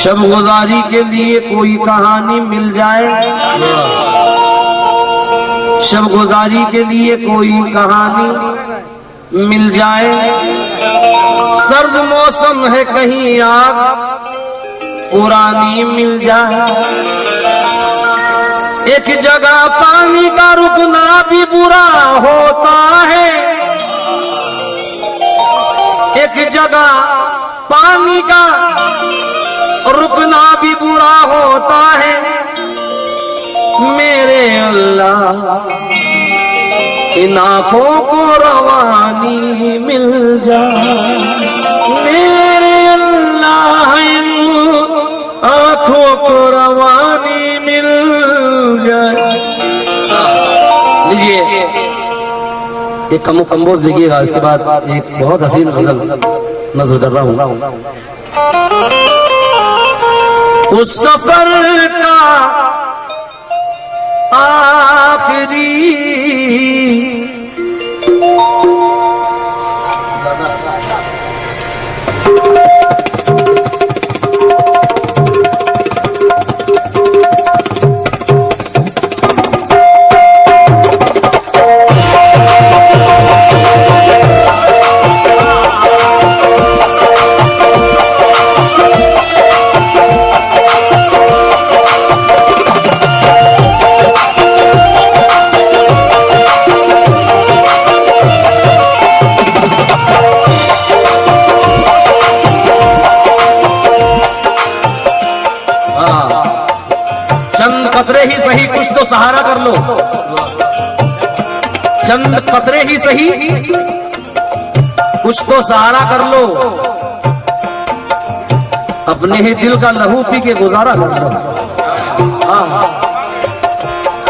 शब गुजारी के लिए कोई कहानी मिल जाए, शब गुजारी के लिए कोई कहानी मिल जाए। सर्द मौसम है कहीं आग पुरानी मिल जाए। एक जगह पानी का रुकना भी बुरा होता है, एक जगह पानी का रुकना भी बुरा होता है। मेरे अल्लाह इन आंखों को रवानी मिल जाए, मेरे अल्लाह इन आंखों को रवानी मिल जाए। लीजिए एक कंपोज लिखिएगा, इसके बाद एक बहुत हसीन गजल नजर कर रहा हूं। उस सफर का आखिरी कतरे ही सही कुछ तो सहारा कर लो, चंद कतरे ही सही कुछ तो सहारा कर लो, अपने ही दिल का लहू पी के गुजारा कर लो।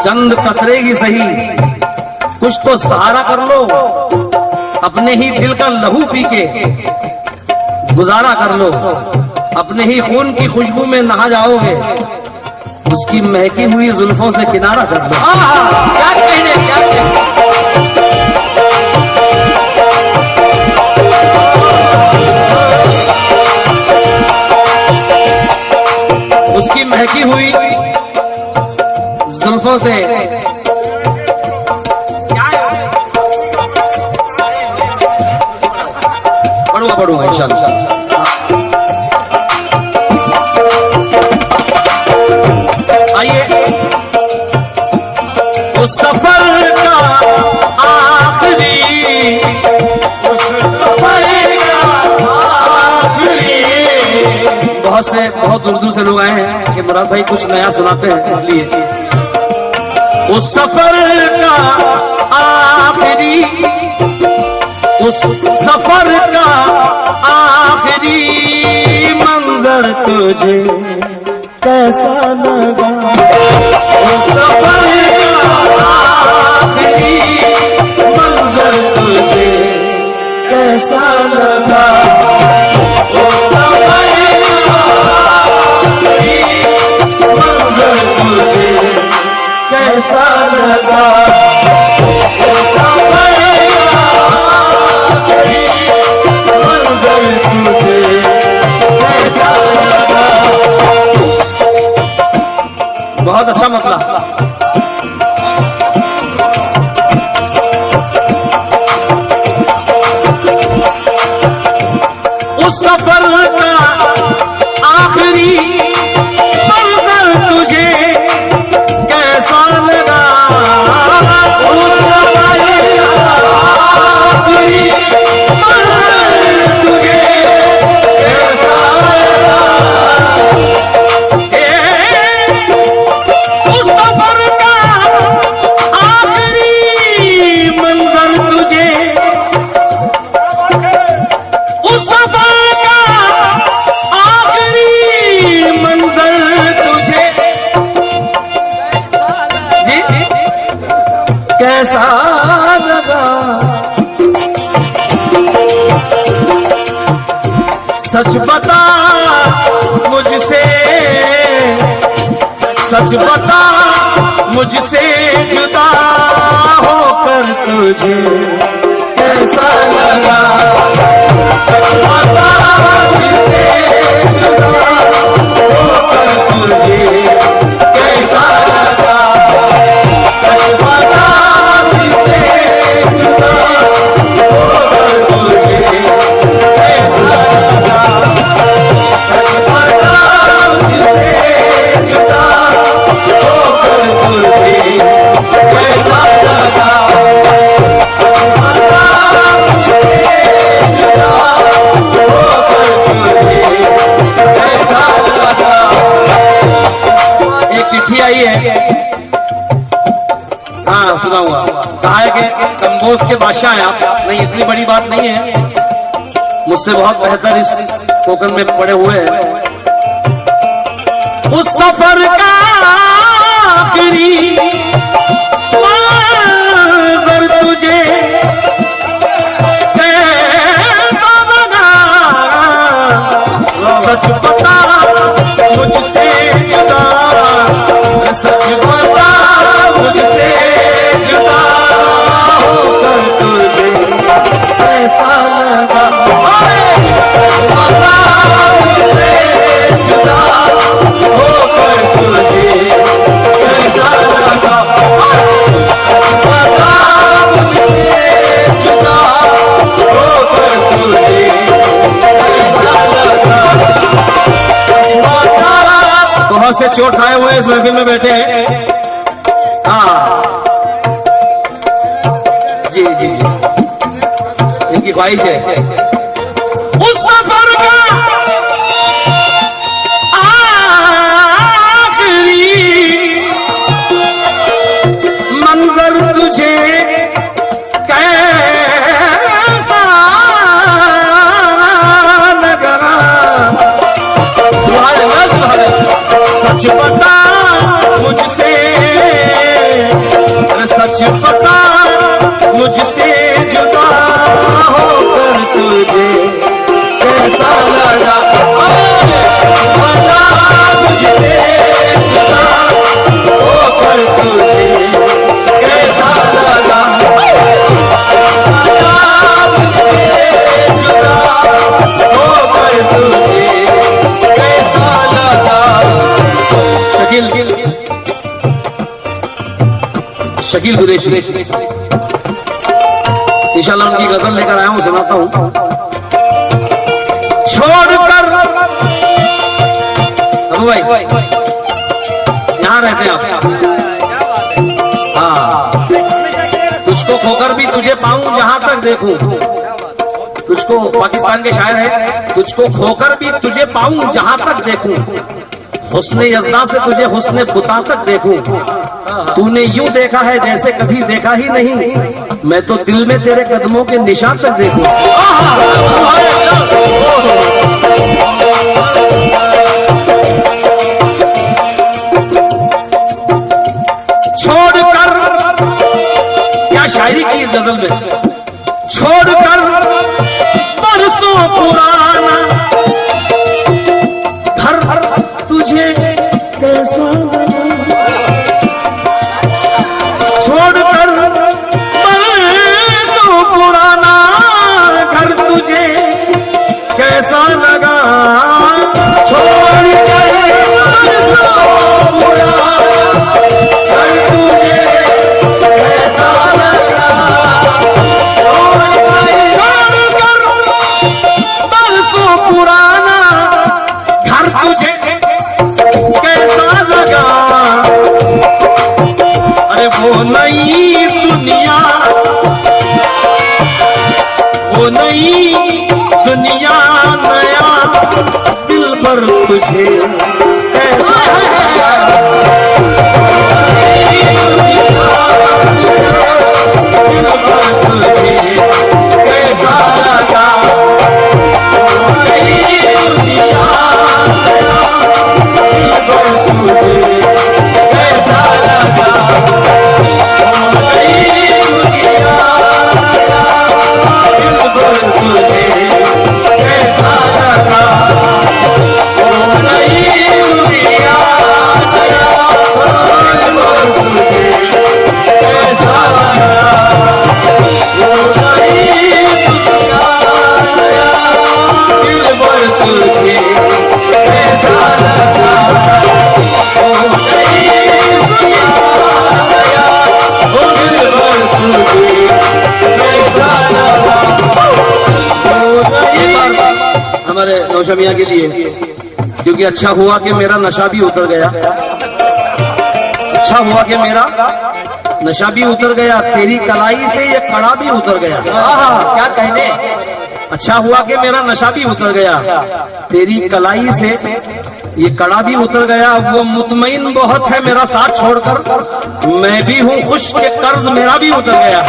चंद कतरे ही सही कुछ तो सहारा कर लो, अपने ही दिल का लहू पी के गुजारा कर लो। अपने ही खून की खुशबू में नहा जाओगे, उसकी महकी हुई जुल्फों से किनारा कर दो। क्या कहने, क्या कहने। उसकी महकी हुई जुल्फों से पढ़ूंगा इंशाअल्लाह। उस सफर का आखिरी, उस सफर का आखिरी। बहुत दूर दूर से लोग आए हैं कि मुराद भाई कुछ नया सुनाते हैं, इसलिए उस सफर का आखिरी, उस सफर का आखिरी मंजर तुझे कैसा लगा। उस सफर आखिरी मंजर तुझे कैसा लगा। उस सफर आखिरी मंजर तुझे कैसा लगा। उस सफर आखिरी मंजर तुझे कैसा लगा। बहुत अच्छा मतलब। उस सफर का आखिरी मंजर तुझे कैसा लगा। उस सफर का आखिरी मंजर तुझे कैसा लगा। उस सफर का आखिरी मंजर तुझे, उस सफर का आखिरी मंजर तुझे जी कैसा लगा। सच बता मुझसे, सच बता मुझसे जुदा होकर तुझे कैसा लगा। सच बता मुझसे जुदा आई है। हाँ सुनाऊंगा। कहा है कि कंबोज के बादशाह हैं आप। नहीं, इतनी बड़ी बात नहीं है, मुझसे बहुत बेहतर इस कोकन में पड़े हुए हैं। उस सफर का आखिरी मंजर तुझे कैसा बना, सच बता मुझसे जुदा, सच बता मुझसे जुदा होकर तुझे कैसा लगा, बता मुझसे जुदा होकर तुझे कैसा लगा, बता मुझसे जुदा होकर तुझे कैसा लगा। बहुत से चोट खाए हुए इस महफिल में बैठे हैं। हाँ जी जी जी, इनकी ख्वाहिश है उस सफर का आखिरी मंजर तुझे कैसा लगा, सच बता मुझसे, सच बता मुझसे जुदा होकर तुझे कैसा लगा, बता मुझसे जुदा होकर तुझे कैसा लगा, बता मुझसे जुदा होकर तुझे कैसा लगा। शकील कुरैशी इंशाल्लाह उनकी गजल लेकर आया हूं, सुनाता हूं। छोड़कर अबू भाई यहां रहते हैं आप। हाँ, तुझको खोकर भी तुझे पाऊं जहां तक देखूं, तुझको, पाकिस्तान के शायर है, तुझको खोकर भी तुझे पाऊं जहां तक देखूं, हुस्ने यज़्दा से तुझे हुस्ने बुता तक देखूं, तूने यूं देखा है जैसे कभी देखा ही नहीं, मैं तो दिल में तेरे कदमों के निशान तक देखूं। छोड़कर, क्या शायरी की इस गजल में, छोड़कर बरसों पुराना घर तुझे कैसा लगा, छोड़कर बरसों पुराना घर तुझे कैसा लगा, छोड़कर बरसों पुराना घर तुझे कैसा लगा, छोड़कर बरसों पुराना घर तुझे कैसा लगा, अरे वो नई दुनिया, वो नई दुनिया, नया दिल पर तुझे कैसा लगा, दिल पर तुझे कैसा लगा, नई दुनिया, दिल पर तुझे कैसा लगा, हमारे नौशमिया के लिए, क्योंकि अच्छा हुआ कि मेरा नशा भी उतर गया, अच्छा हुआ कि मेरा नशा भी उतर गया, तेरी कलाई से ये कड़ा भी उतर गया। क्या कहने, अच्छा हुआ कि मेरा नशा भी उतर गया, तेरी कलाई से ये कड़ा भी उतर गया। वो मुतमईन बहुत है मेरा साथ छोड़कर, मैं भी हूं खुश के कर्ज मेरा भी उतर गया।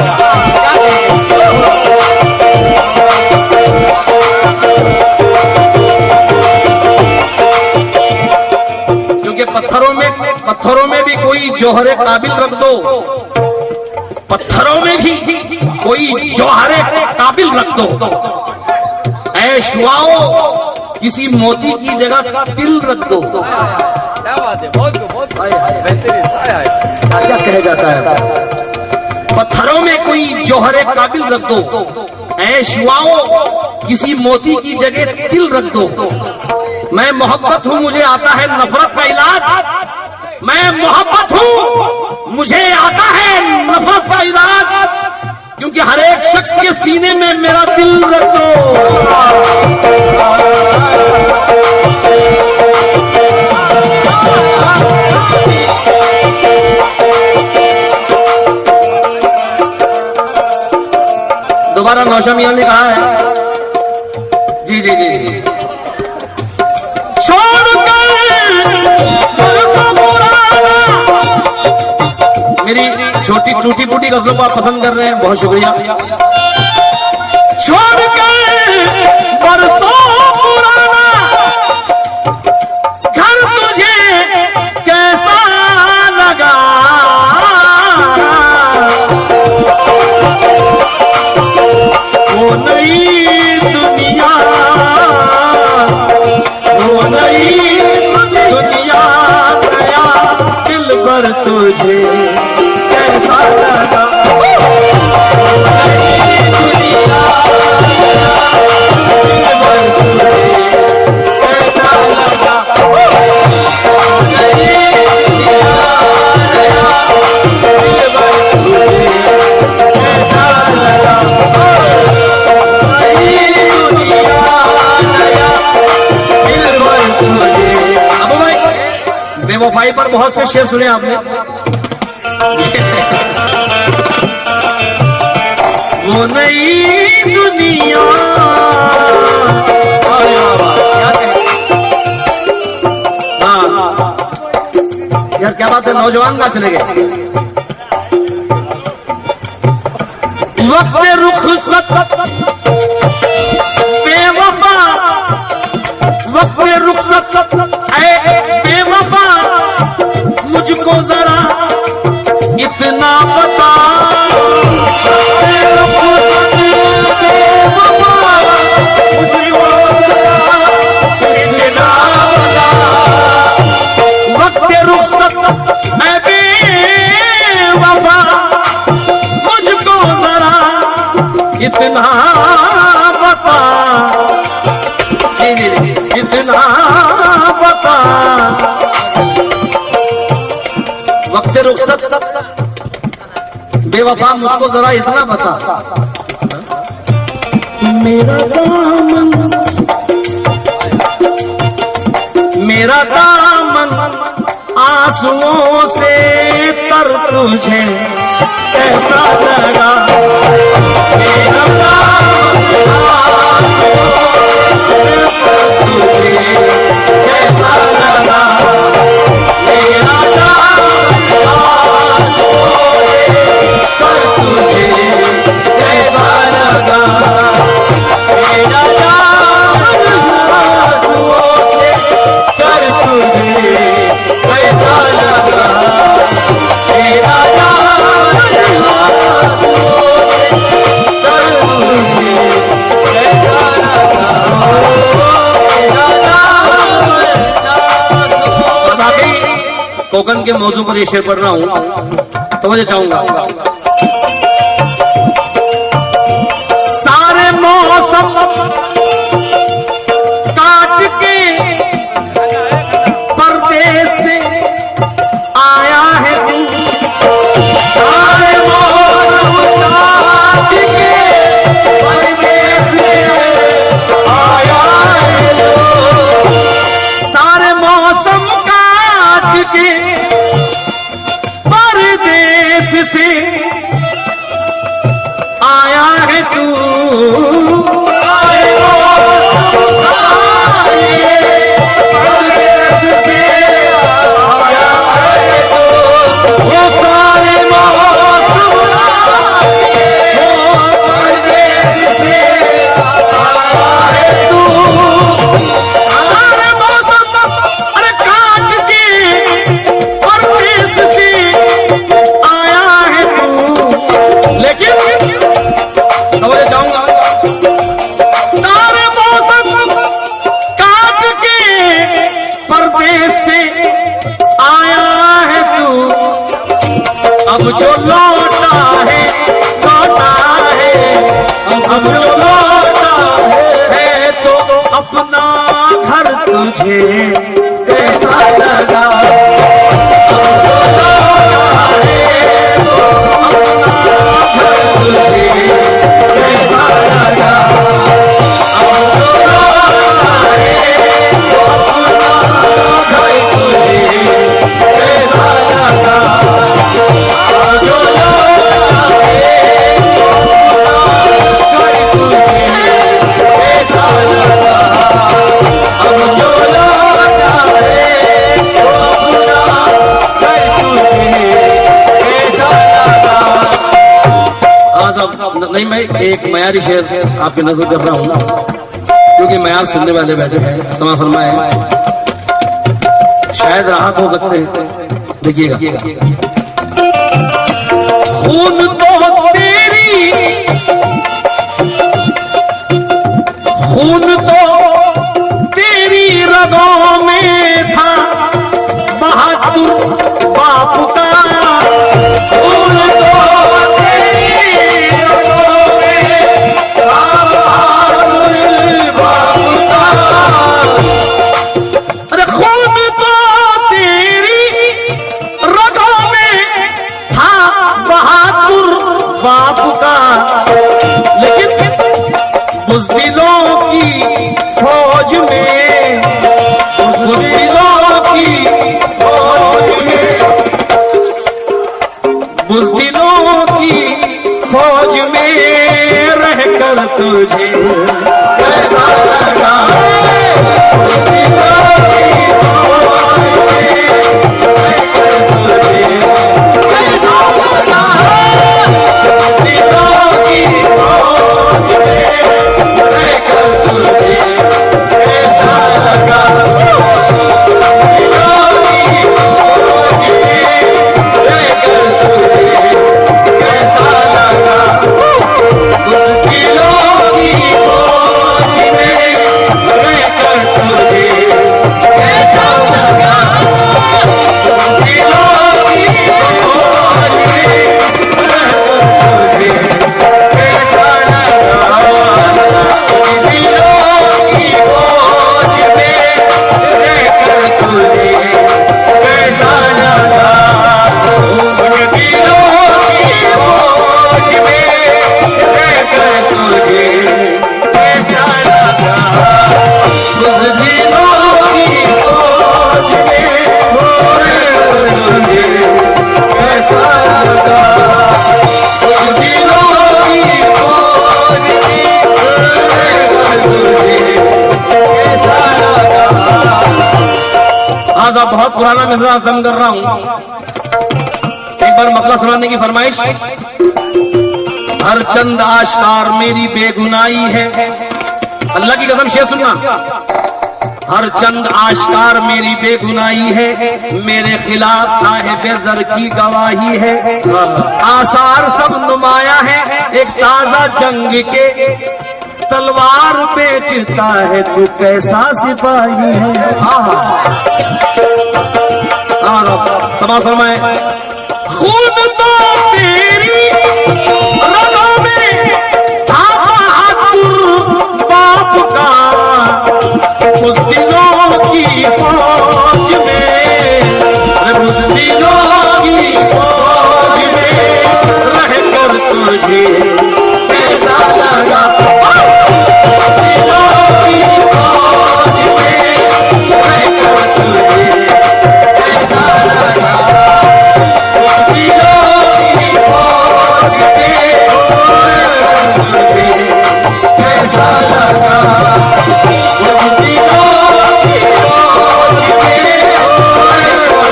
क्योंकि पत्थरों में भी कोई जौहरे काबिल रख दो, पत्थरों में भी कोई जौहरे काबिल रख दो। ऐ शुआओ किसी मोती की जगह तिल रख दो। क्या बात है, बहुत बेहतरीन। क्या कहा जाता है, पत्थरों में कोई जौहरे काबिल रख दो। ऐ शुआओ किसी मोती की जगह तिल रख दो। मैं मोहब्बत हूं मुझे आता है नफरत का इलाज। मैं मोहब्बत हूं मुझे आता है नफरत का इलाज। क्योंकि हर एक शख्स के सीने में मेरा दिल रख दो। दोबारा नौशा मियां ने कहा है, जी जी जी जी, मेरी छोटी टूटी फूटी गजलों को आप पसंद कर रहे हैं, बहुत शुक्रिया। छोड़कर बरसों पुराना घर तुझे कैसा लगा, वो नई दुनिया, वो नई दुनिया गया दिल भर तुझे कैसा लगा। बेवफाई पर बहुत से शेर सुने आपने। वो नई दुनिया, हाँ यार क्या बात है, नौजवान कहाँ चले गए। वक्त रुखसत बेवफा, वक्त रुखसत बेवफा मुझको जरा इतना बता, वक्त रुखसत मैं बेवफा मुझको जरा इतना बता, इतना बता। वक्त रुखसत बेवफा मुझको जरा इतना बता, मेरा दामन, मेरा दामन आंसुओं से तर तुझे कैसा लगा, मेरा दामन आंसुओं से तर तुझे कैसा लगा, मेरा दामन आंसुओं से तर तुझे कैसा लगा, मेरा दामन आंसुओं से तर तुझे कैसा लगा, मेरा दामन आंसुओं से तर तुझे कैसा लगा, मेरा दामन आंसुओं। कोकन के मौजू पर ये शेर पढ़ रहा हूं तो मुझे चाहूंगा। सारे मौसम काट के परदेस से आया है तू, सारे मौसम काट के परदेस से आया है तू, सारे मौसम काट के परदेस से आया है तू, परदेस आया है तू, अब जो लौटा है अब जो लौटा है तो अपना घर तुझे कैसा लगा। अब जो लौटा है तो अपना घर तुझे कैसा लगा। अब जो लौटा है तो अपना घर तुझे कैसा लगा। अब जो लौटा है नहीं, मैं एक मयारी शेर आपकी नजर कर रहा हूँ क्योंकि मयार सुनने वाले बैठे हैं, समा फरमाए, शायद राहत हो सकते हैं। देखिएगा। खून तो तेरी, खून तो तेरी रगों में था, बहादुर बाप का। खून तो बाप का, लेकिन बुज़दिलों की फौज में, बुज़दिलों की फौज में, बुज़दिलों की फौज में रहकर तुझे कैसा लगा। बुज़दिलों की फौज में रहकर तुझे कैसा लगा। बहुत पुराना मिसरा सम कर रहा हूं, एक बार मकला सुनाने की फरमाइश। हर चंद आश्कार मेरी बेगुनाही है, अल्लाह की कसम शेर सुनना। हर चंद आश्कार मेरी बेगुनाही है, मेरे खिलाफ साहिब जर की गवाही है। आसार सब नुमाया है एक ताजा जंग के, तलवार बेचता है तू कैसा सिपाही है। समा फरमाए, खून तो तेरी रगों में था, बहादुर बाप का। बुज़दिलों की फौज में, बुज़दिलों की फौज में रहकर तुझे कैसा लगा। बुज़दिलों की फौज में रहकर तुझे कैसा लगा। बुज़दिलों की फौज में रहकर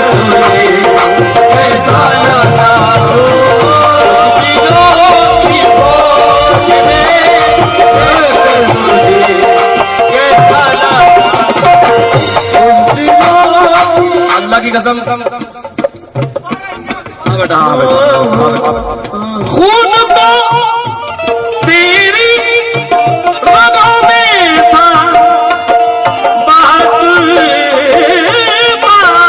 तुझे कैसा लगा। की कसम, बेटा खून तो तेरी रगों में था, बहादुर बाप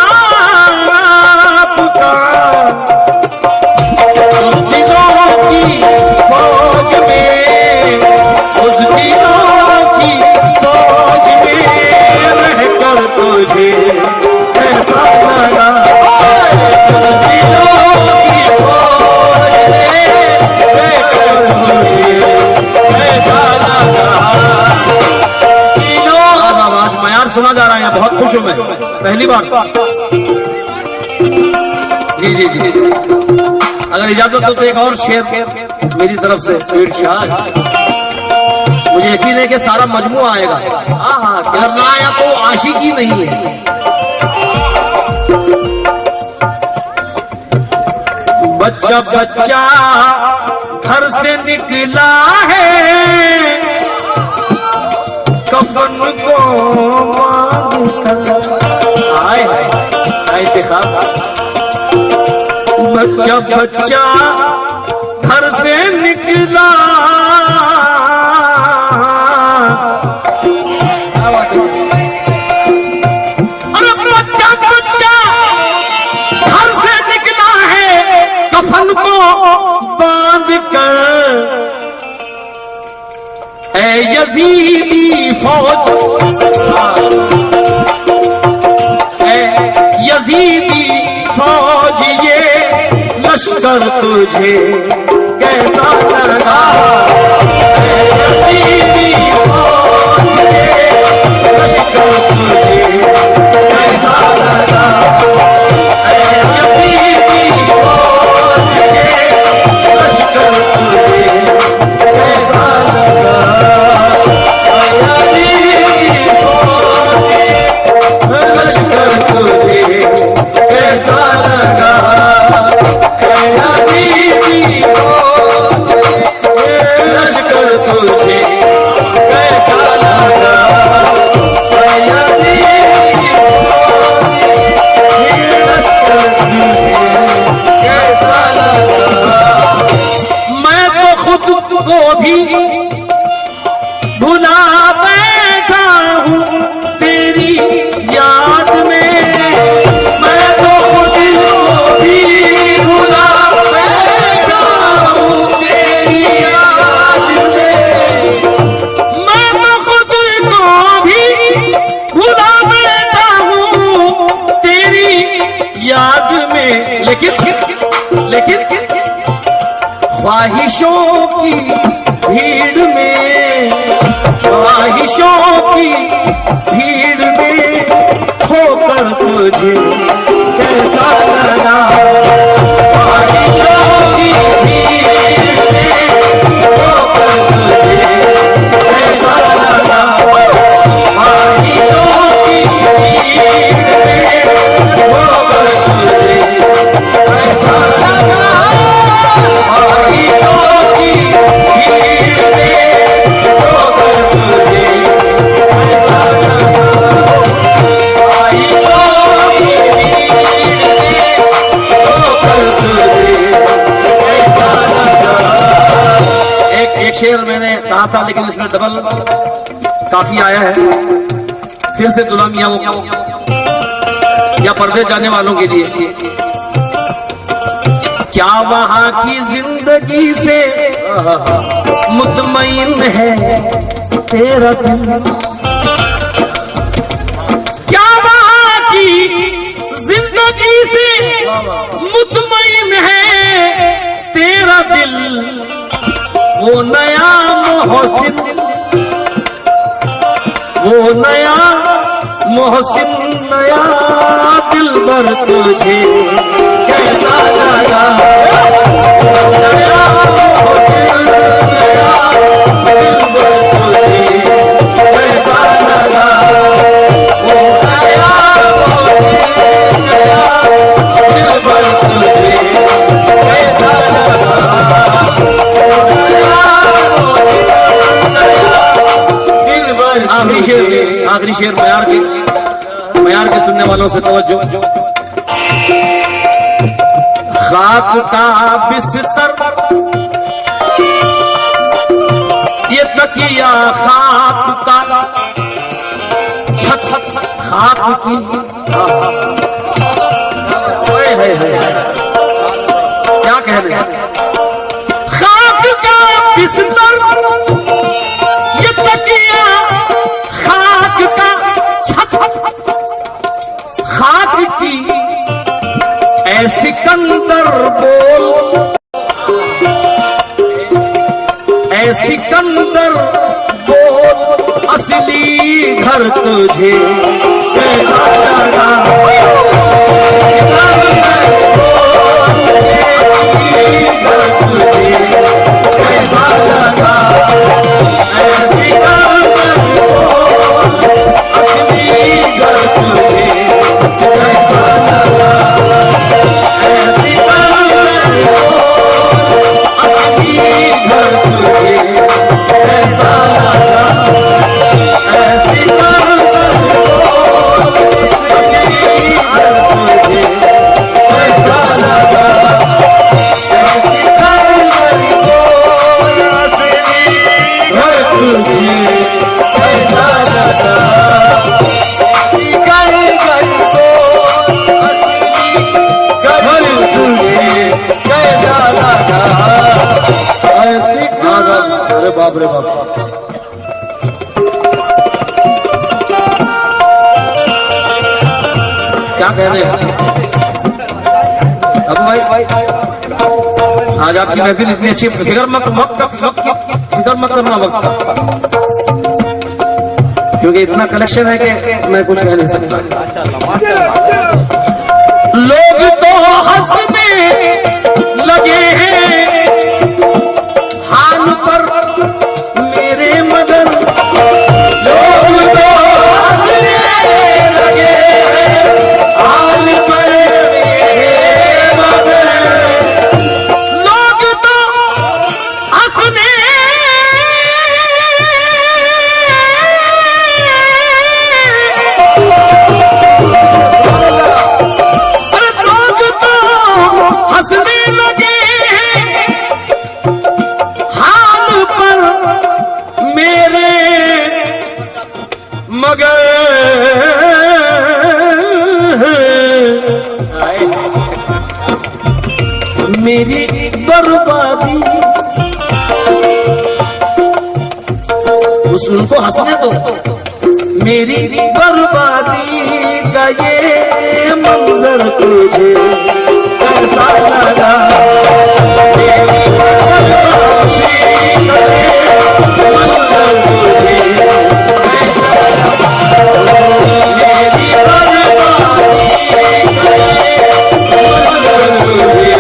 पहली बार। जी जी जी, अगर इजाजत हो तो एक और शेर मेरी तरफ से। इरशाद, मुझे यकीन है कि सारा मजमू आएगा। हाँ, अगर ना आया तो आशिकी नहीं है। बच्चा बच्चा घर से निकला है, कफन को आए देखा। बच्चा बच्चा घर से निकला, अरे बच्चा बच्चा घर से निकला है, कफन को बांध कर। ऐ यजीदी फौज, ऐ यजीदी फौज, ये लश्कर तुझे कैसा लगा। ऐ यजीदी फौज, ये लश्कर तुझे कैसा लगा। ऐ यजीदी फौज, ये लश्कर तुझे कैसा लगा। लश्कर तुझे कैसा लगा। लश्कर तुझे कैसा लगा। लश्कर तुझे कैसा लगा। मैं तो खुद को भी भुला बैठा हूँ तेरी याद में। मैं तो खुद को भी भुला बैठा हूँ तेरी याद में। मैं तो खुद को भी भुला बैठा हूँ तेरी याद में। लेकिन ख्वाहिशों की भीड़ में, ख्वाहिशों की भीड़ में खोकर तुझे कैसा लगा। ख्वाहिशों की भीड़ में खोकर तुझे कैसा लगा। ख्वाहिशों की भीड़ में खोकर तुझे कैसा लगा। ख्वाहिशों की भीड़ में खोकर तुझे कैसा लगा। ख्वाहिशों की भीड़ में खोकर तुझे कैसा लगा। एक शेर मैंने कहा था, लेकिन इसमें डबल काफी आया है। फिर से दुल्हनिया या पर्दे जाने वालों के लिए। क्या वहां की जिंदगी से मुतमईन है तेरा दिल। क्या वहां की जिंदगी से मुतमईन है तेरा दिल। वो नया मोहसिन, वो नया मोहसिन, नया दिलबर तुझे कैसा लगा। नया मोहसिन, नया दिलबर तुझे कैसा लगा। वो नया मोहसिन, नया दिलबर तुझे कैसा लगा। आखिरी शेर मयार के सुनने वालों से तवज्जो। खाक का बिस्तर, ये तकिया खाक का, छत खाक की। क्या कह रहे हैं। खाक का बिस्तर, ये तकिया खाक का, छत खाक की। ऐ सिकंदर बोल, ऐ सिकंदर बोल, असली घर तुझे कैसा लगा कैसा लगा ऐसी असली घर तुझे कैसा लगा ऐसी असली घर तुझे कैसा लगा ऐसी असली घर तुझे कैसा लगा ऐसी तुझे कैसा लगा अरे बाप रे बाप क्या कह रहे हैं अब भाई आज आपकी महफिल इतनी अच्छी फिक्र मत करना वक्त क्योंकि इतना कलेक्शन है कि मैं कुछ कह नहीं सकता। लोग तो हंसने लगे हैं हाल पर मेरे मगर लोग तो हंसने लगे हैं हाल पर मेरे मगर लोग तो हंसने हंसने लगे हाल पर मेरे मगर मेरी बर्बादी उनको हंसने दो मेरी बर्बादी का ये मंजर तुझे कैसा लगा मेरी बर्बादी का ये मंजर तुझे मेरी बर्बादी का ये मंजर तुझे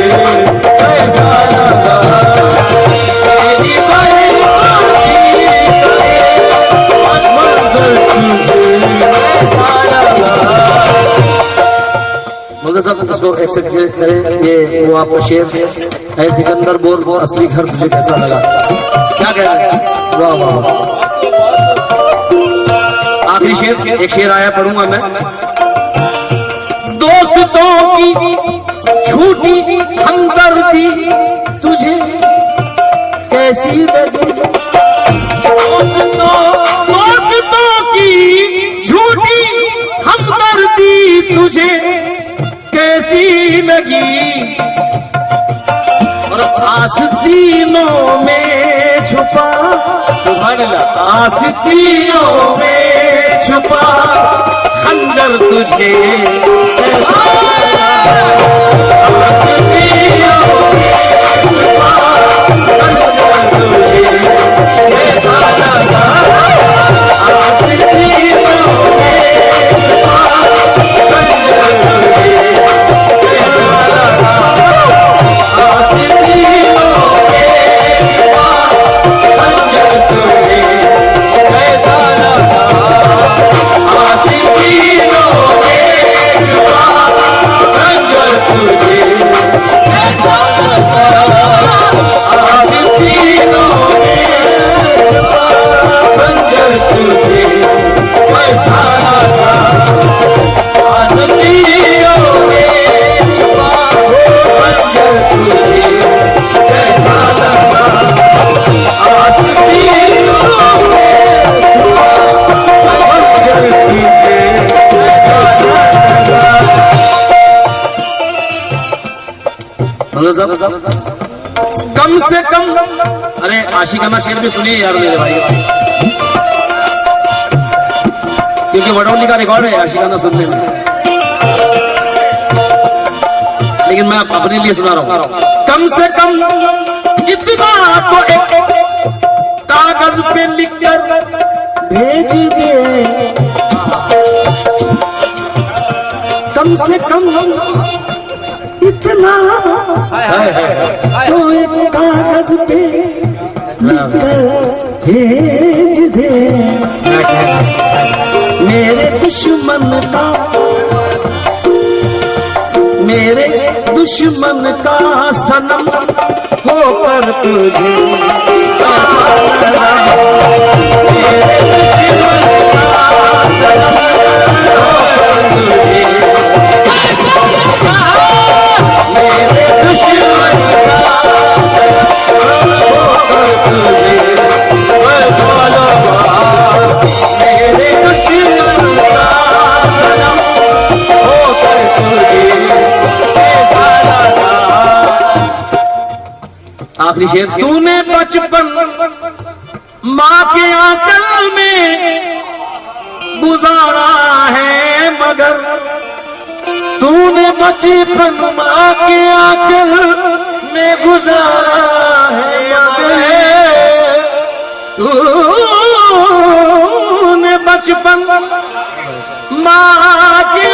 कैसा लगा मेरी बर्बादी का ये मंजर तुझे कैसा लगा। साहब इसको एक्सेप्ट करें ये वो आपका शेर है सिकंदर बोल वो असली घर मुझे कैसा लगा क्या कह रहे हैं वाह वाह आखिरी शेर एक शेर आया पढ़ूंगा मैं। दोस्तों की झूठी हमदर्दी तुझे कैसी लगी दोस्तों की झूठी हमदर्दी तुझे कैसी लगी और आस्तीनों में छुपा आस्तीनों में छुपा खंजर तुझे कैसा लगा आस्तीनों में छुपा खंजर तुझे कैसा लगा आस्तीनों में छुपा खंजर तुझे कम से कम अरे आशिकाना शेर भी सुनिए यार मेरे भाई क्योंकि वडौली का रिकॉर्ड है आशिकाना सुनने में लेकिन मैं अपने लिए सुना रहा हूं। कम से कम इतना तो एक कागज पे लिखकर भेज दे कम से कम इतना तो एक कागज पे लिखकर भेज दे। मेरे दुश्मन का सनम होकर तुझे, मेरे दुश्मन का सनम होकर तुझे, मेरे दुश्मन का सनम होकर तुझे, मेरे दुश्मन का सनम होकर तुझे। आखिरी शेर, तूने बचपन माँ के आंचल में गुजारा है मगर, तूने बचपन माँ के आंचल में गुजारा है मगर, तूने बचपन माँ के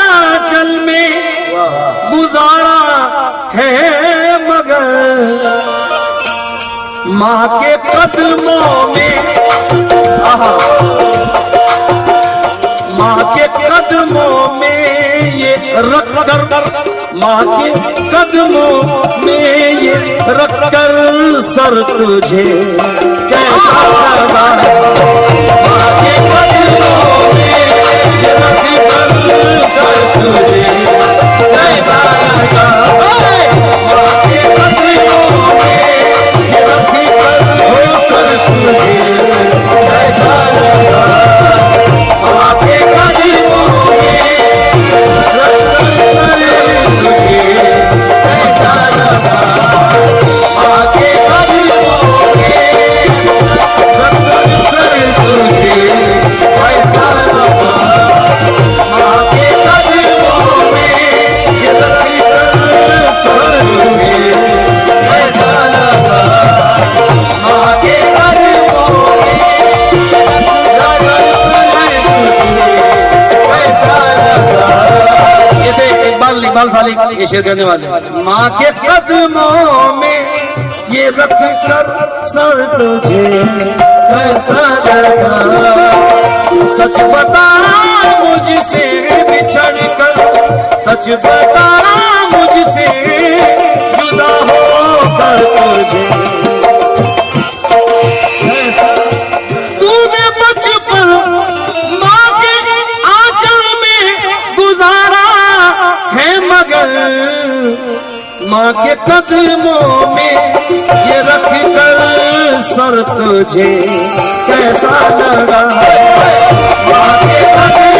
आंचल में गुजारा है मगर, माँ के कदमों में, माँ के कदमों में ये रख कर, माँ के कदमों में ये रख कर सर तुझे कैसा लगा है, माँ के कदमों में ये रख कर सर तुझे कैसा लगा, माँ के कदमों में ये रख कर सर तुझे कैसा लगा, माँ के कदमों में रख कर सर तुझे कैसा लगा, माँ के कदमों में रख कर सर तुझे कैसा लगा, माँ के कदमों में ये रख कर सर तुझे कैसा लगा, माँ के कदमों में ये थे इकबाल साली ये शेर कहने वाले, माँ के कदमों में ये रख कर सर तुझे कैसा लगा, सच बता मुझसे बिछड़ कर, सच बता मुझसे जुदा होकर तुझे, तूने बचपन माँ के आंचल में गुजारा है मगर, माँ के कदमों में ये रख कर सर तुझे कैसा लगा, माँ के कदमों